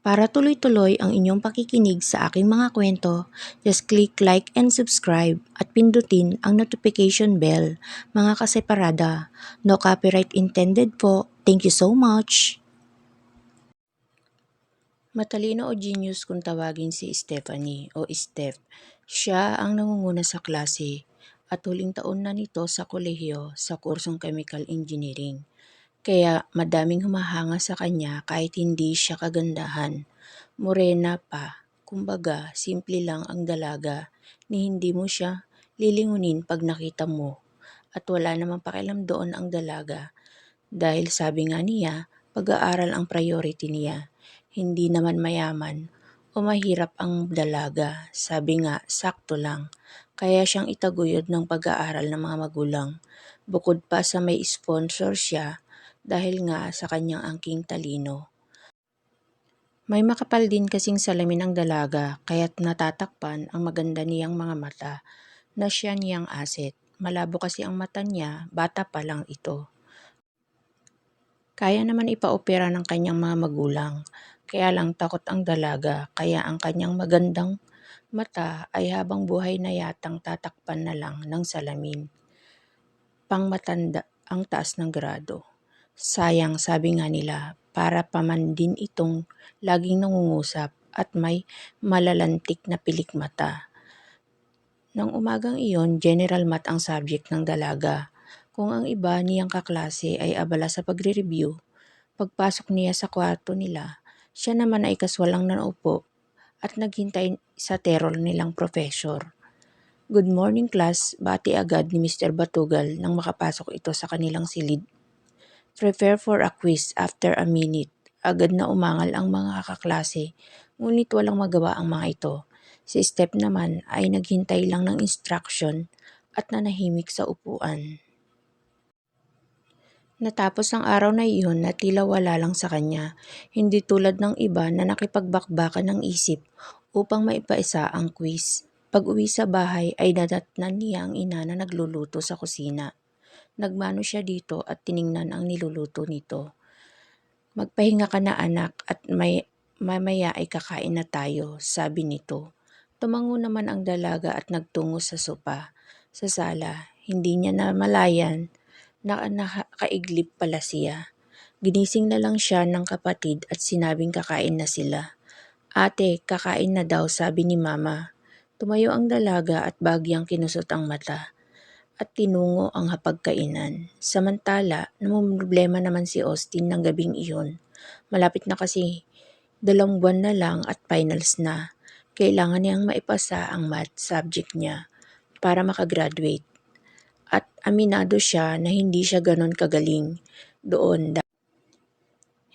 Para tuloy-tuloy ang inyong pakikinig sa aking mga kwento, just click like and subscribe at pindutin ang notification bell, mga kaseparada. No copyright intended po. Thank you so much! Matalino o genius kung tawagin si Stephanie o Steph. Siya ang nangunguna sa klase at huling taon na nito sa kolehiyo sa kursong Chemical Engineering. Kaya madaming humahanga sa kanya kahit hindi siya kagandahan. Morena pa, kumbaga simple lang ang dalaga ni hindi mo siya lilingunin pag nakita mo. At wala namang pakialam doon ang dalaga dahil sabi nga niya, pag-aaral ang priority niya. Hindi naman mayaman o mahirap ang dalaga. Sabi nga, sakto lang. Kaya siyang itaguyod ng pag-aaral ng mga magulang. Bukod pa sa may sponsor siya dahil nga sa kanyang angking talino. May makapal din kasing salamin ang dalaga kaya't natatakpan ang maganda niyang mga mata na siya niyang asset. Malabo kasi ang mata niya, bata pa lang ito. Kaya naman ipaopera ng kanyang mga magulang, kaya lang takot ang dalaga kaya ang kanyang magandang mata ay habang buhay na yatang tatakpan na lang ng salamin. Pangmatanda ang taas ng grado. Sayang, sabi nga nila, para pa man din itong laging nangungusap at may malalantik na pilik mata. Nang umagang iyon, general math ang subject ng dalaga. Kung ang iba niyang kaklase ay abala sa pagre-review, pagpasok niya sa kwarto nila, siya naman ay kaswalang naupo at naghintay sa terol nilang professor. Good morning class, bati agad ni Mr. Batugal nang makapasok ito sa kanilang silid. Prepare for a quiz after a minute. Agad na umangal ang mga kaklase, ngunit walang magawa ang mga ito. Si Steph naman ay naghintay lang ng instruction at nanahimik sa upuan. Natapos ang araw na iyon na tila wala lang sa kanya, hindi tulad ng iba na nakipagbakbakan ng isip upang maipaisa ang quiz. Pag-uwi sa bahay ay nadatnan niya ang ina na nagluluto sa kusina. Nagmano siya dito at tiningnan ang niluluto nito. Magpahinga ka na anak at mamaya ay kakain na tayo, sabi nito. Tumango naman ang dalaga at nagtungo sa sopa. Sa sala, hindi niya namalayan na nakaiglip pala siya. Ginising na lang siya ng kapatid at sinabing kakain na sila. Ate, kakain na daw, sabi ni mama. Tumayo ang dalaga at bagyang kinusot ang mata at tinungo ang hapagkainan. Samantala, namumroblema naman si Austin ng gabing iyon. Malapit na kasi 2 buwan na lang at finals na. Kailangan niyang maipasa ang math subject niya para makagraduate. At aminado siya na hindi siya ganon kagaling doon.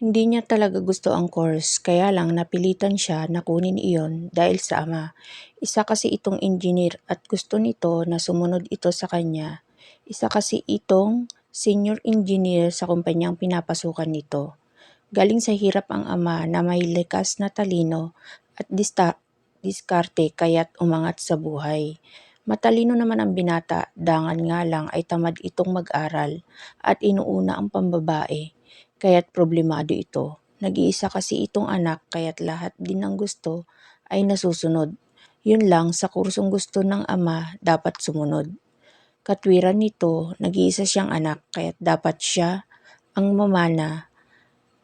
Hindi niya talaga gusto ang course, kaya lang napilitan siya na kunin iyon dahil sa ama. Isa kasi itong engineer at gusto nito na sumunod ito sa kanya. Isa kasi itong senior engineer sa kumpanyang pinapasukan nito. Galing sa hirap ang ama na may likas na talino at diskarte kaya't umangat sa buhay. Matalino naman ang binata, dangan nga lang ay tamad itong mag-aral at inuuna ang pambabae, kaya't problemado ito. Nag-iisa kasi itong anak kaya't lahat din ng gusto ay nasusunod. Yun lang, sa kursong gusto ng ama dapat sumunod. Katwiran nito, nag-iisa siyang anak kaya't dapat siya ang mamana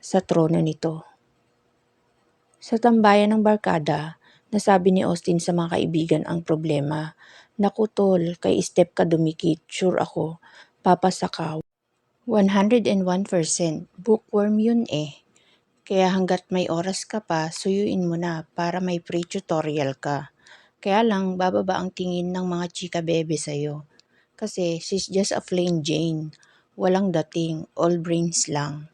sa trono nito. Sa tambayan ng barkada, nasabi ni Austin sa mga kaibigan ang problema. Naku tol, kay Steph ka dumikit, sure ako, papasa ka. 101%, bookworm yun eh. Kaya hanggat may oras ka pa, suyuin mo na para may free tutorial ka. Kaya lang bababa ang tingin ng mga chika bebe sa'yo. Kasi she's just a plain Jane. Walang dating, all brains lang.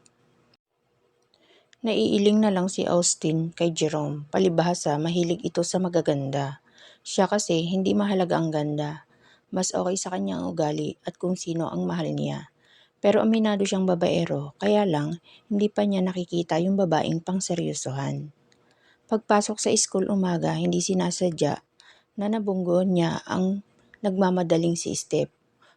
Naiiling na lang si Austin kay Jerome, palibhasa mahilig ito sa magaganda. Siya kasi hindi mahalaga ang ganda. Mas okay sa kanya ang ugali at kung sino ang mahal niya. Pero aminado siyang babaero, kaya lang hindi pa niya nakikita yung babaeng pangseryosohan. Pagpasok sa school umaga, hindi sinasadya na nabunggo niya ang nagmamadaling si Steph.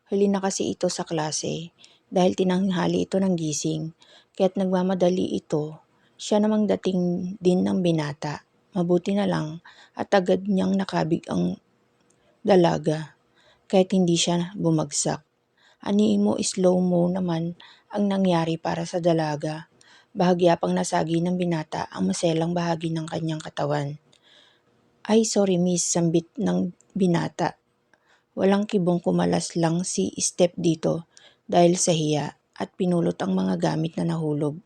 Huli na kasi ito sa klase dahil tinanghali ito ng gising, kaya't nagmamadali ito Siya namang dating din ng binata. Mabuti na lang at agad niyang nakabig ang dalaga kahit hindi siya bumagsak. Animo slow-mo naman ang nangyari para sa dalaga. Bahagya pang nasagi ng binata ang maselang bahagi ng kanyang katawan. Ay sorry miss, sambit ng binata. Walang kibong, kumalas lang si Step dito dahil sa hiya at pinulot ang mga gamit na nahulog.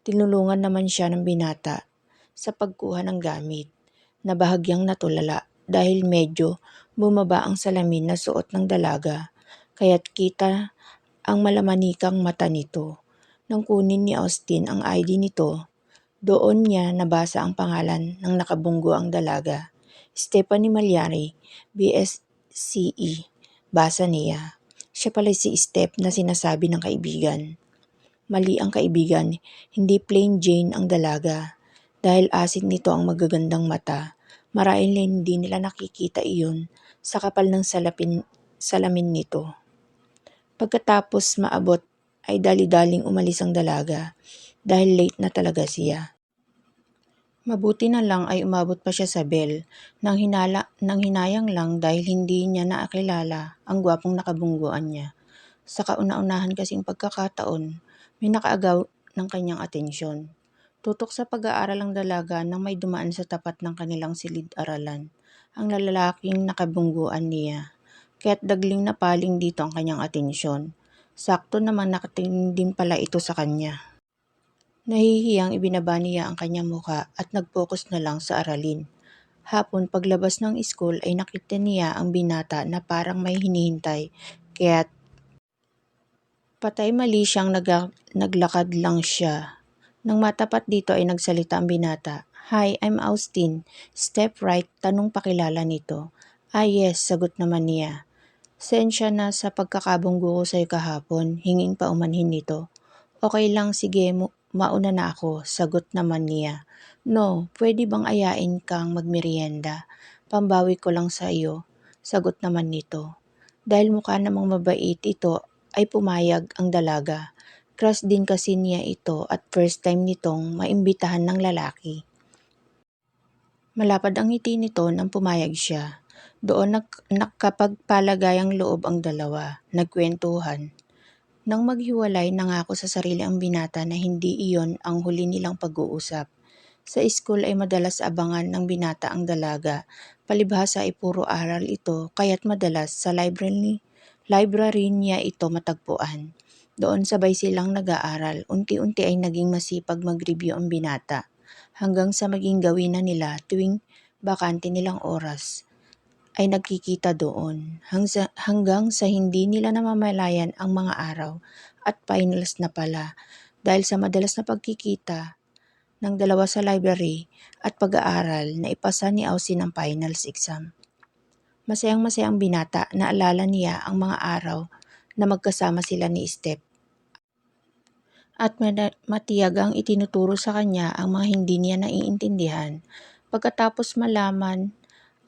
Tinulungan naman siya ng binata sa pagkuha ng gamit na bahagyang natulala dahil medyo bumaba ang salamin na suot ng dalaga kaya't kita ang malamanikang mata nito. Nang kunin ni Austin ang ID nito, doon niya nabasa ang pangalan ng nakabunggo ang dalaga. Stephanie Malyari, BSCE. Basa niya. Siya pala si Steph na sinasabi ng kaibigan. Mali ang kaibigan, hindi plain Jane ang dalaga. Dahil asin nito ang magagandang mata, marahil hindi nila nakikita iyon sa kapal ng salamin nito. Pagkatapos maabot ay dali-daling umalis ang dalaga dahil late na talaga siya. Mabuti na lang ay umabot pa siya sa bell nang hinayang lang dahil hindi niya nakilala ang gwapong nakabungguan niya. Sa kauna-unahan kasing pagkakataon, may nakaagaw ng kanyang atensyon. Tutok sa pag-aaral ang dalaga nang may dumaan sa tapat ng kanilang silid-aralan. Ang lalaking nakabungguan niya. Kaya't dagling napaling dito ang kanyang atensyon. Sakto namang nakatingin din pala ito sa kanya. Nahihiyang ibinaba niya ang kanyang muka at nag-focus na lang sa aralin. Hapon paglabas ng school ay nakita niya ang binata na parang may hinihintay, kaya't patay mali siyang naglakad lang siya. Nang matapat dito ay nagsalita ang binata. Hi, I'm Austin. Step right, tanong pakilala nito. Ah yes, sagot naman niya. Sensya na sa pagkakabunggo ko sa'yo kahapon, hinging pa umanhin nito. Okay lang, sige, mauna na ako, sagot naman niya. No, pwede bang ayain kang magmerienda? Pambawi ko lang sa iyo, sagot naman nito. Dahil mukha namang mabait ito, ay pumayag ang dalaga. Crush din kasi niya ito at first time nitong maimbitahan ng lalaki. Malapad ang ngiti nito nang pumayag siya. Doon nakapagpalagayang loob ang dalawa, nagkwentuhan. Nang maghiwalay, nangako sa sarili ang binata na hindi iyon ang huli nilang pag-uusap. Sa school ay madalas abangan ng binata ang dalaga. Palibhasa ay puro aral ito, kaya't madalas sa library niya ito matagpuan. Doon sabay silang nag-aaral, unti-unti ay naging masipag mag-review ang binata. Hanggang sa maging gawin na nila tuwing bakante nilang oras ay nagkikita doon hanggang sa hindi nila namamalayan ang mga araw at finals na pala dahil sa madalas na pagkikita ng dalawa sa library at pag-aaral na ipasa ni Austin ang finals exam. Masayang-masayang binata, naalala niya ang mga araw na magkasama sila ni Steph at matiyag ang itinuturo sa kanya ang mga hindi niya naiintindihan. Pagkatapos malaman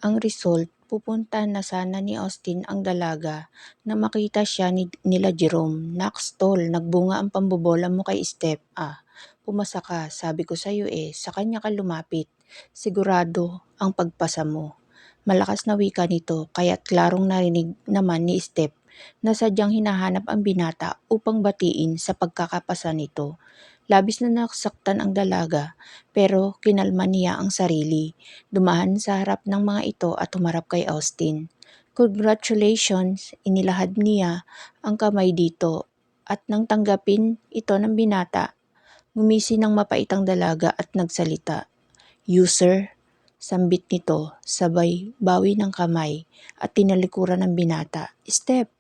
ang result, pupunta na sana ni Austin ang dalaga na makita siya nila Jerome. Naks tol, nagbunga ang pambobola mo kay Steph. Ah, pumasa ka, sabi ko sa'yo sa kanya ka lumapit. Sigurado ang pagpasa mo. Malakas na wika nito, kaya't klarong narinig naman ni Steph na sadyang hinahanap ang binata upang batiin sa pagkakapasa nito. Labis na nasaktan ang dalaga pero kinalma niya ang sarili. Dumaan sa harap ng mga ito at humarap kay Austin. Congratulations, inilahad niya ang kamay dito at nang tanggapin ito ng binata, ngumisi ng mapait ang dalaga at nagsalita. You sir, sambit nito sabay bawi ng kamay at tinalikuran ng binata. Step,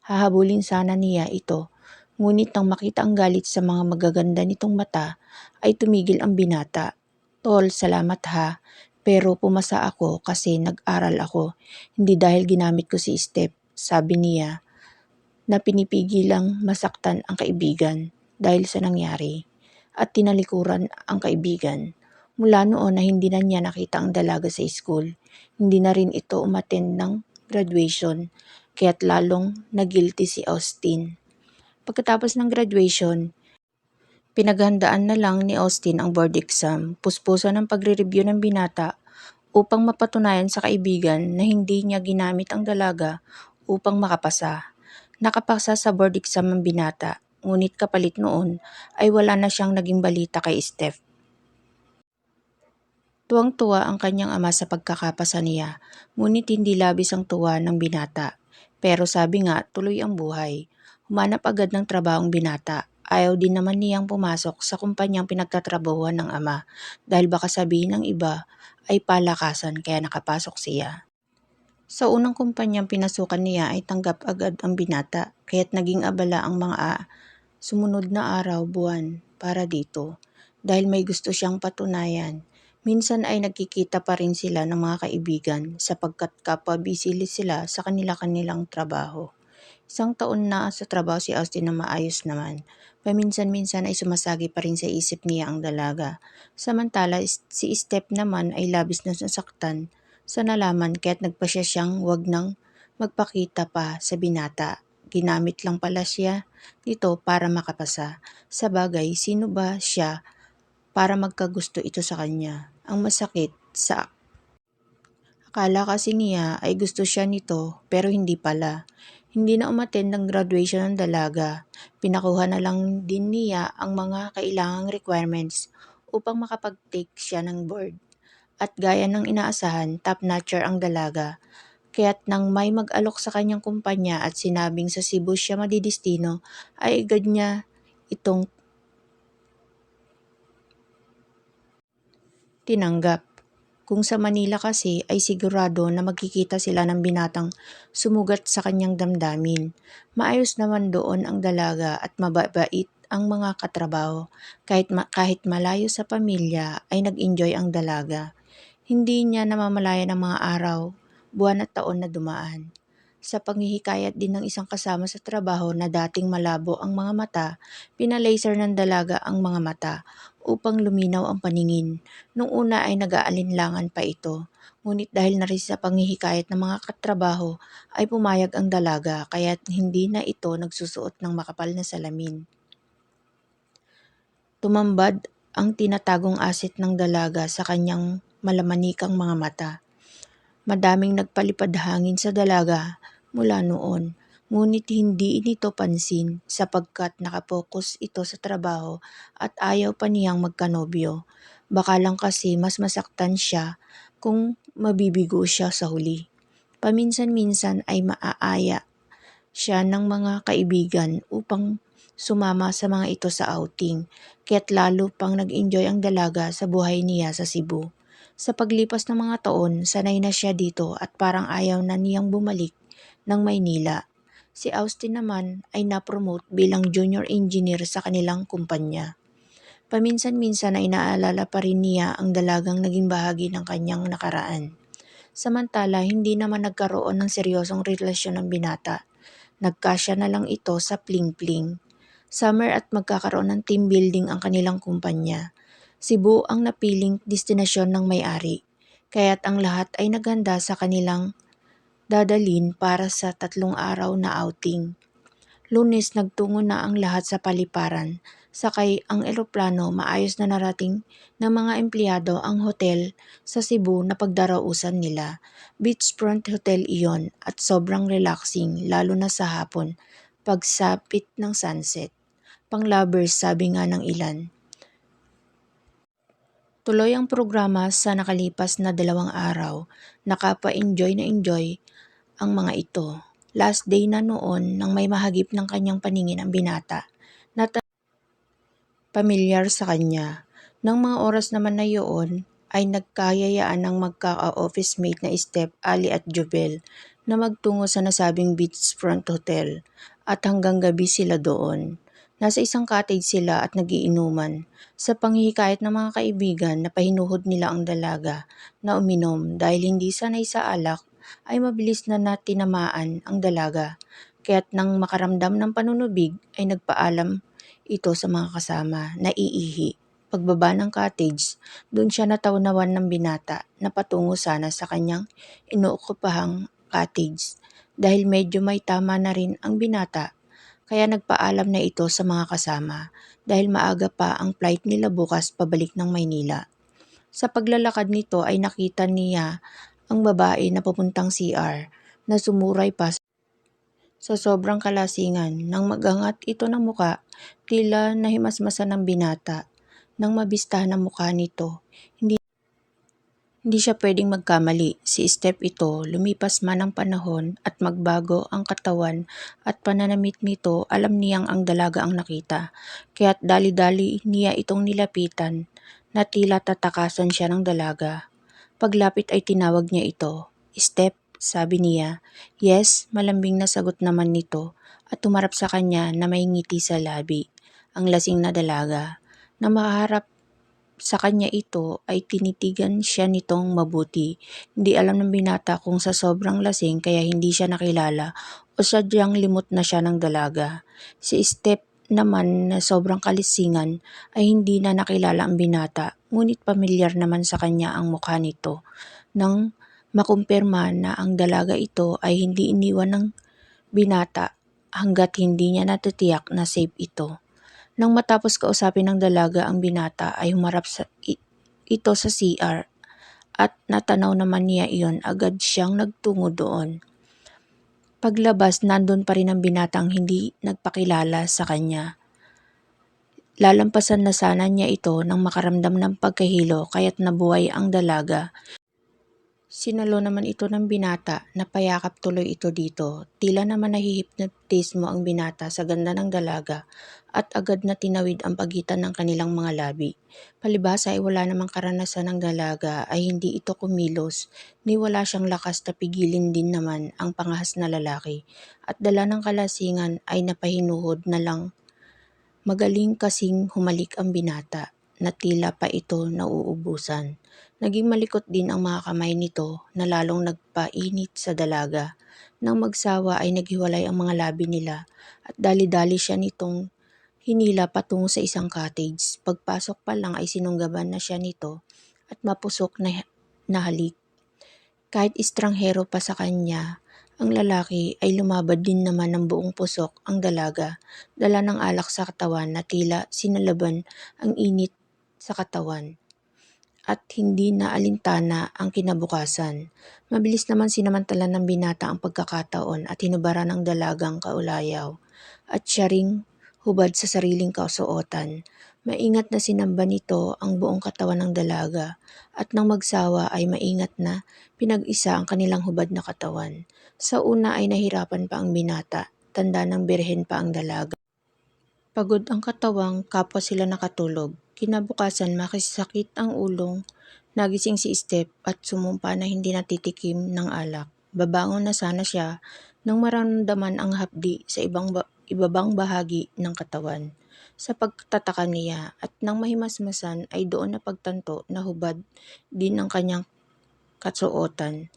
hahabulin sana niya ito. Ngunit nang makita ang galit sa mga magaganda nitong mata, ay tumigil ang binata. Tol, salamat ha. Pero pumasa ako kasi nag-aral ako, hindi dahil ginamit ko si Steph, sabi niya na pinipigilang masaktan ang kaibigan dahil sa nangyari at tinalikuran ang kaibigan. Mula noon na hindi na niya nakita ang dalaga sa school, hindi na rin ito umattend ng graduation, kaya't lalong nagilty si Austin. Pagkatapos ng graduation, Pinaghandaan na lang ni Austin ang board exam, puspusan ng pagre-review ng binata upang mapatunayan sa kaibigan na hindi niya ginamit ang dalaga upang makapasa. Nakapasa sa board exam ang binata, ngunit kapalit noon ay wala na siyang naging balita kay Steph. Tuwang-tuwa ang kanyang ama sa pagkakapasa niya, ngunit hindi labis ang tuwa ng binata. Pero sabi nga, tuloy ang buhay. Humanap agad ng trabahong binata. Ayaw din naman niyang pumasok sa kumpanyang pinagtatrabahuan ng ama dahil baka sabihin ng iba ay palakasan kaya nakapasok siya. Sa unang kumpanyang pinasukan niya ay tanggap agad ang binata kaya't naging abala ang mga sumunod na araw, buwan para dito dahil may gusto siyang patunayan. Minsan ay nagkikita pa rin sila ng mga kaibigan sapagkat kapwa busy sila sa kanilang trabaho. Isang taon na sa trabaho si Austin na maayos naman. Paminsan-minsan ay sumasagi pa rin sa isip niya ang dalaga. Samantala si Steph naman ay labis na nasaktan sa nalaman kaya't nagpasya siyang wag nang magpakita pa sa binata. Ginamit lang pala siya nito para makapasa. Sa bagay, sino ba siya para magkagusto ito sa kanya? Ang masakit sa akala kasi niya ay gusto siya nito pero hindi pala. Hindi na umattend ng graduation ng dalaga. Pinakuha na lang din niya ang mga kailangang requirements upang makapag-take siya ng board. At gaya ng inaasahan, top-notcher ang dalaga. Kaya't nang may mag-alok sa kanyang kumpanya at sinabing sa Cebu siya madidistino, ay agad niya itong tinanggap. Kung sa Manila kasi ay sigurado na magkikita sila ng binatang sumugat sa kanyang damdamin. Maayos naman doon ang dalaga at mababait ang mga katrabaho. Kahit malayo sa pamilya ay nag-enjoy ang dalaga. Hindi niya namamalayan ang mga araw, buwan at taon na dumaan. Sa panghihikayat din ng isang kasama sa trabaho na dating malabo ang mga mata, pinalaser ng dalaga ang mga mata upang luminaw ang paningin. Nung una ay nag-aalinlangan pa ito, ngunit dahil na rin sa panghihikayat ng mga katrabaho ay pumayag ang dalaga kaya't hindi na ito nagsusuot ng makapal na salamin. Tumambad ang tinatagong asset ng dalaga sa kanyang malamanikang mga mata. Madaming nagpalipad hangin sa dalaga mula noon, ngunit hindi nito pansin sapagkat nakapokus ito sa trabaho at ayaw pa niyang magkanobyo. Baka lang kasi mas masaktan siya kung mabibigo siya sa huli. Paminsan-minsan ay maaaya siya ng mga kaibigan upang sumama sa mga ito sa outing, kaya't lalo pang nag-enjoy ang dalaga sa buhay niya sa Cebu. Sa paglipas ng mga taon, sanay na siya dito at parang ayaw na niyang bumalik ng Maynila. Si Austin naman ay na-promote bilang junior engineer sa kanilang kumpanya. Paminsan-minsan ay naalala pa rin niya ang dalagang naging bahagi ng kanyang nakaraan. Samantala, hindi naman nagkaroon ng seryosong relasyon ng binata. Nagkasya na lang ito sa pling-pling. Summer at magkakaroon ng team building ang kanilang kumpanya. Cebu ang napiling destinasyon ng may-ari, kaya't ang lahat ay naghanda sa kanilang dadalin para sa 3 araw na outing. Lunes nagtungo na ang lahat sa paliparan. Sakay ang eroplano, maayos na narating ng mga empleyado ang hotel sa Cebu na pagdarausan nila. Beachfront Hotel iyon at sobrang relaxing lalo na sa hapon pagsapit ng sunset. Pang-lovers sabi nga ng ilan. Tuloy ang programa sa nakalipas na 2 araw. Nakapa-enjoy na enjoy ang mga ito. Last day na noon nang may mahagip ng kanyang paningin ang binata na pamilyar sa kanya. Nang mga oras naman na iyon ay nagkayayaan ng magka-office mate na Steph, Ali at Jubel na magtungo sa nasabing beachfront hotel at hanggang gabi sila doon. Nasa isang cottage sila at nagiinuman. Sa panghihikayat ng mga kaibigan na pahinuhod nila ang dalaga na uminom dahil hindi sanay sa alak ay mabilis na natinamaan ang dalaga. Kaya't nang makaramdam ng panunubig ay nagpaalam ito sa mga kasama na iihi. Pagbaba ng cottage, doon siya nataunawan ng binata na patungo sana sa kanyang inuokupahang cottage. Dahil medyo may tama na rin ang binata, kaya nagpaalam na ito sa mga kasama dahil maaga pa ang flight nila bukas pabalik ng Maynila. Sa paglalakad nito ay nakita niya ang babae na papuntang CR na sumuray pa sa sobrang kalasingan. Nang magangat ito ng muka, tila nahimasmasan ng binata. Nang mabistahan ang mukha nito, hindi siya pwedeng magkamali. Si Steph ito, lumipas man ang panahon at magbago ang katawan at pananamit nito, alam niyang ang dalaga ang nakita. Kaya't dali-dali niya itong nilapitan na tila tatakasan siya ng dalaga. Paglapit ay tinawag niya ito. Steph, sabi niya. Yes, malambing na sagot naman nito at tumarap sa kanya na may ngiti sa labi. Ang lasing na dalaga. Na makaharap sa kanya ito ay tinitigan siya nitong mabuti. Hindi alam ng binata kung sa sobrang lasing kaya hindi siya nakilala o sadyang limot na siya ng dalaga. Si Step naman na sobrang kalisingan ay hindi na nakilala ang binata, ngunit pamilyar naman sa kanya ang mukha nito. Nang makumpirma na ang dalaga ito ay hindi iniwan ng binata hanggat hindi niya natitiyak na safe ito. Nang matapos kausapin ng dalaga ang binata ay humarap ito sa CR at natanaw naman niya iyon, agad siyang nagtungo doon. Paglabas, nandun pa rin ang binatang hindi nagpakilala sa kanya. Lalampasan na sana niya ito nang makaramdam ng pagkahilo kaya't nabuhay ang dalaga. Sinalo naman ito ng binata, napayakap tuloy ito dito. Tila naman nahihipnotismo ang binata sa ganda ng dalaga at agad na tinawid ang pagitan ng kanilang mga labi. Palibhasa ay wala namang karanasan ng dalaga ay hindi ito kumilos, ni wala siyang lakas na pigilin din naman ang pangahas na lalaki. At dala ng kalasingan ay napahinuhod na lang. Magaling kasing humalik ang binata na tila pa ito nauubusan. Naging malikot din ang mga kamay nito na lalong nagpainit sa dalaga. Nang magsawa ay naghiwalay ang mga labi nila at dali-dali siya nitong hinila patungo sa isang cottage. Pagpasok pa lang ay sinunggaban na siya nito at mapusok na halik. Kahit estranghero pa sa kanya, ang lalaki ay lumabad din naman ng buong pusok ang dalaga, dala ng alak sa katawan na tila sinalaban ang init sa katawan at hindi na alintana ang kinabukasan. Mabilis naman sinamantala ng binata ang pagkakataon at hinubaran ng dalagang kaulayaw at siya ring hubad sa sariling kasuotan. Maingat na sinamba nito ang buong katawan ng dalaga at nang magsawa ay maingat na pinag-isa ang kanilang hubad na katawan. Sa una ay nahirapan pa ang binata, tanda ng birhen pa ang dalaga. Pagod ang katawang, kapwa sila nakatulog. Kinabukasan makisakit ang ulong, nagising si Steph at sumumpa na hindi natitikim ng alak. Babangon na sana siya nang maramdaman ang hapdi sa ibabang bahagi ng katawan. Sa pagtataka niya at nang mahimasmasan ay doon napagtanto na hubad din ang kanyang kasuotan.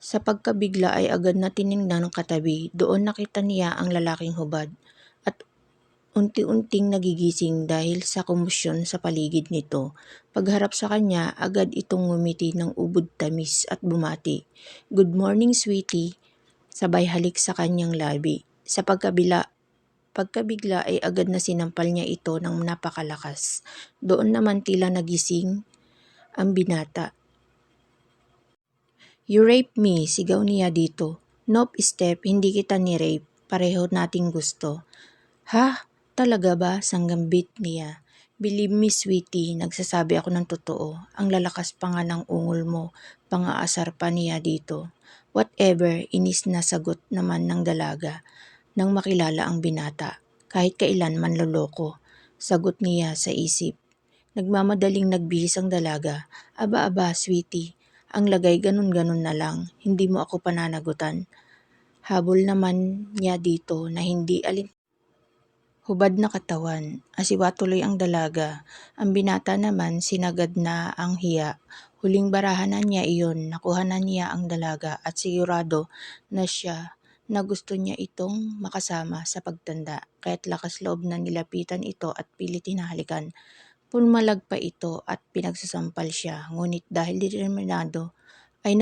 Sa pagkabigla ay agad na tiningnan ng katabi, doon nakita niya ang lalaking hubad at unti-unting nagigising dahil sa komosyon sa paligid nito. Pagharap sa kanya, agad itong ngumiti ng ubod tamis at bumati. Good morning, sweetie. Sabay halik sa kanyang labi. Sa pagkabigla ay agad na sinampal niya ito ng napakalakas. Doon naman tila nagising ang binata. You rape me, sigaw niya dito. Nope, Steph, hindi kita ni-rape. Pareho nating gusto. Ha? Talaga ba? Sanggambit niya. Believe me, sweetie, nagsasabi ako ng totoo. Ang lalakas pa nga ng ungol mo, pang-aasar pa niya dito. Whatever, inis na sagot naman ng dalaga nang makilala ang binata. Kahit kailan manloloko, sagot niya sa isip. Nagmamadaling nagbihis ang dalaga. Aba-aba, sweetie, ang lagay ganun-ganun na lang, hindi mo ako pananagutan. Habol naman niya dito na hindi hubad na katawan, asiwa tuloy ang dalaga. Ang binata naman sinagad na ang hiya. Huling barahan na niya iyon, nakuha na niya ang dalaga at sigurado na siya na gusto niya itong makasama sa pagtanda. Kaya't lakas loob na nilapitan ito at pilit hinahalikan. Pumalag pa ito at pinagsasampal siya, ngunit dahil determinado ay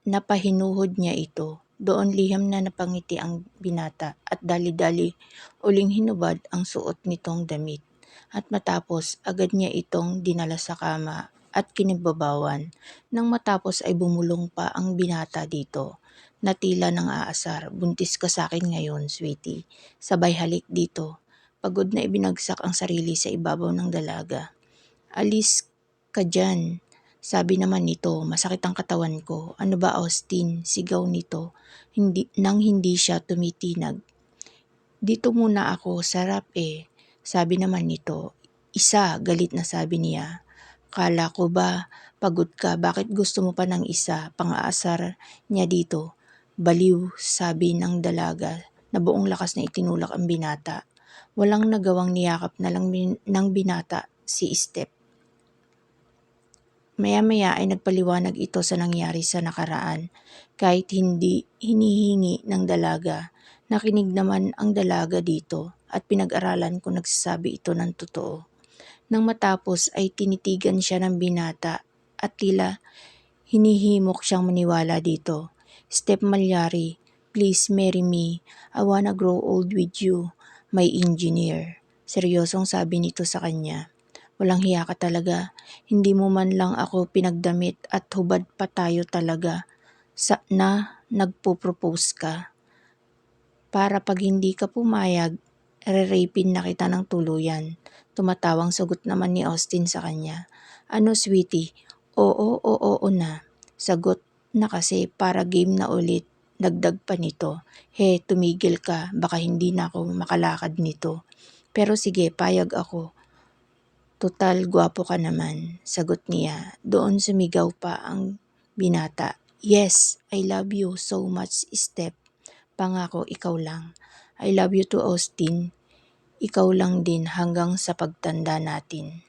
napahinuhod niya ito. Doon liham na napangiti ang binata at dali-dali uling hinubad ang suot nitong damit. At matapos agad niya itong dinala sa kama at kinibabawan. Nang matapos ay bumulong pa ang binata dito na tila nang aasar. Buntis ka sa akin ngayon, sweetie. Sabay halik dito. Pagod na ibinagsak ang sarili sa ibabaw ng dalaga. Alis ka dyan. Sabi naman nito, masakit ang katawan ko. Ano ba Austin? Sigaw nito nang hindi siya tumitinag. Dito muna ako, sarap eh. Sabi naman nito, isa, galit na sabi niya. Kala ko ba, pagod ka, bakit gusto mo pa ng isa? Pang-aasar niya dito. Baliw, sabi ng dalaga na buong lakas na itinulak ang binata. Walang nagawang niyakap na lang ng binata si Step. Maya-maya ay nagpaliwanag ito sa nangyari sa nakaraan. Kahit hindi hinihingi ng dalaga, nakinig naman ang dalaga dito at pinag-aralan kung nagsasabi ito ng totoo. Nang matapos ay tinitigan siya ng binata at tila hinihimok siyang maniwala dito. Step Malyari, please marry me. I wanna grow old with you, my engineer. Seryosong sabi nito sa kanya. Walang hiya ka talaga. Hindi mo man lang ako pinagdamit at hubad pa tayo talaga na nagpo-propose ka. Para pag hindi ka pumayag, re-rapin na kita ng tuluyan. Tumatawang sagot naman ni Austin sa kanya. Ano sweetie? Oo na. Sagot na kasi para game na ulit. Dagdag pa nito. He, tumigil ka. Baka hindi na ako makalakad nito. Pero sige, payag ako. Total, gwapo ka naman, sagot niya. Doon sumigaw pa ang binata. Yes, I love you so much, Step. Pangako, ikaw lang. I love you to Austin. Ikaw lang din hanggang sa pagtanda natin.